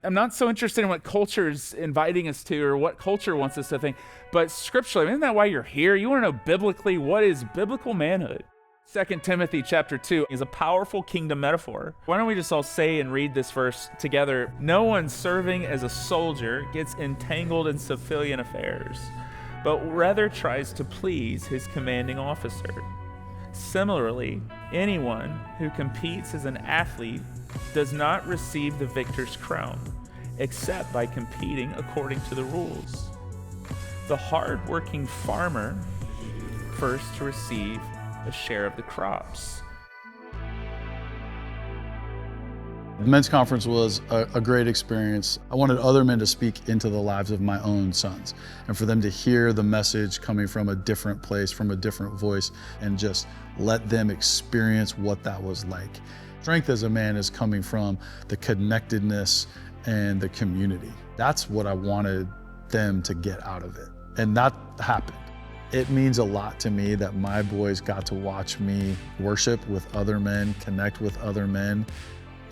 I'm not so interested in what culture's inviting us to or what culture wants us to think, but scripturally, isn't that why you're here? You want to know biblically what is biblical manhood? 2 Timothy chapter 2 is a powerful kingdom metaphor. Why don't we just all say and read this verse together? No one serving as a soldier gets entangled in civilian affairs, but rather tries to please his commanding officer. Similarly, anyone who competes as an athlete does not receive the victor's crown, except by competing according to the rules. The hard-working farmer first to receive a share of the crops. The men's conference was a great experience. I wanted other men to speak into the lives of my own sons and for them to hear the message coming from a different place, from a different voice, and just let them experience what that was like. Strength as a man is coming from the connectedness and the community. That's what I wanted them to get out of it. And that happened. It means a lot to me that my boys got to watch me worship with other men, connect with other men.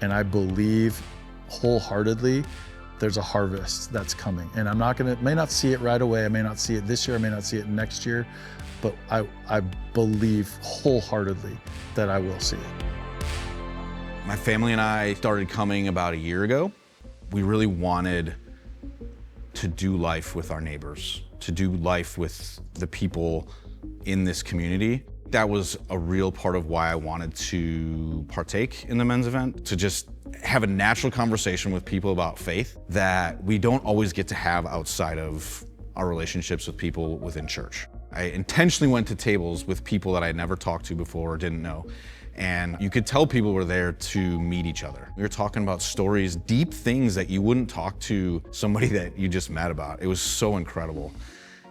And I believe wholeheartedly there's a harvest that's coming. And may not see it right away. I may not see it this year. I may not see it next year. But I believe wholeheartedly that I will see it. My family and I started coming about a year ago. We really wanted to do life with our neighbors, to do life with the people in this community. That was a real part of why I wanted to partake in the men's event, to just have a natural conversation with people about faith that we don't always get to have outside of our relationships with people within church. I intentionally went to tables with people that I had never talked to before or didn't know. And you could tell people were there to meet each other. We were talking about stories, deep things that you wouldn't talk to somebody that you just met about. It was so incredible.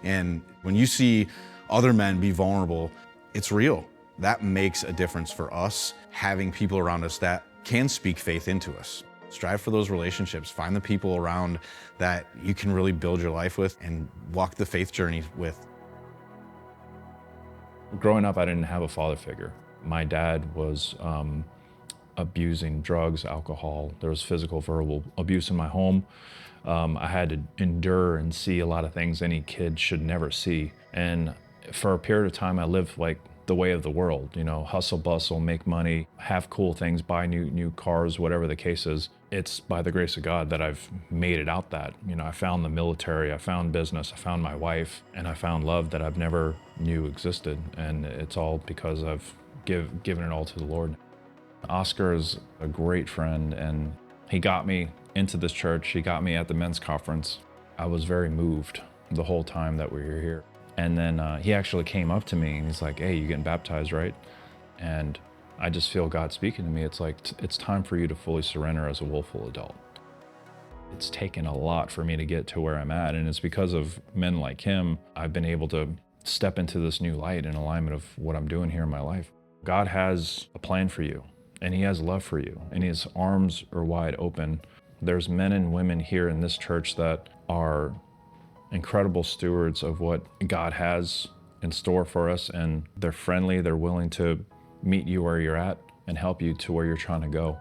And when you see other men be vulnerable, it's real. That makes a difference for us, having people around us that can speak faith into us. Strive for those relationships. Find the people around that you can really build your life with and walk the faith journey with. Growing up, I didn't have a father figure. My dad was abusing drugs, alcohol. There was physical, verbal abuse in my home. I had to endure and see a lot of things any kid should never see. And for a period of time, I lived like the way of the world, you know, hustle, bustle, make money, have cool things, buy new cars, whatever the case is. It's by the grace of God that I've made it out that. You know, I found the military, I found business, I found my wife, and I found love that I've never knew existed. And it's all because I've given it all to the Lord. Oscar is a great friend, and he got me into this church. He got me at the men's conference. I was very moved the whole time that we were here. And then he actually came up to me and he's like, "Hey, you getting baptized, right?" And I just feel God speaking to me. It's like, it's time for you to fully surrender as a willful adult. It's taken a lot for me to get to where I'm at. And it's because of men like him, I've been able to step into this new light in alignment of what I'm doing here in my life. God has a plan for you, and he has love for you, and his arms are wide open. There's men and women here in this church that are incredible stewards of what God has in store for us, and they're friendly, they're willing to meet you where you're at and help you to where you're trying to go.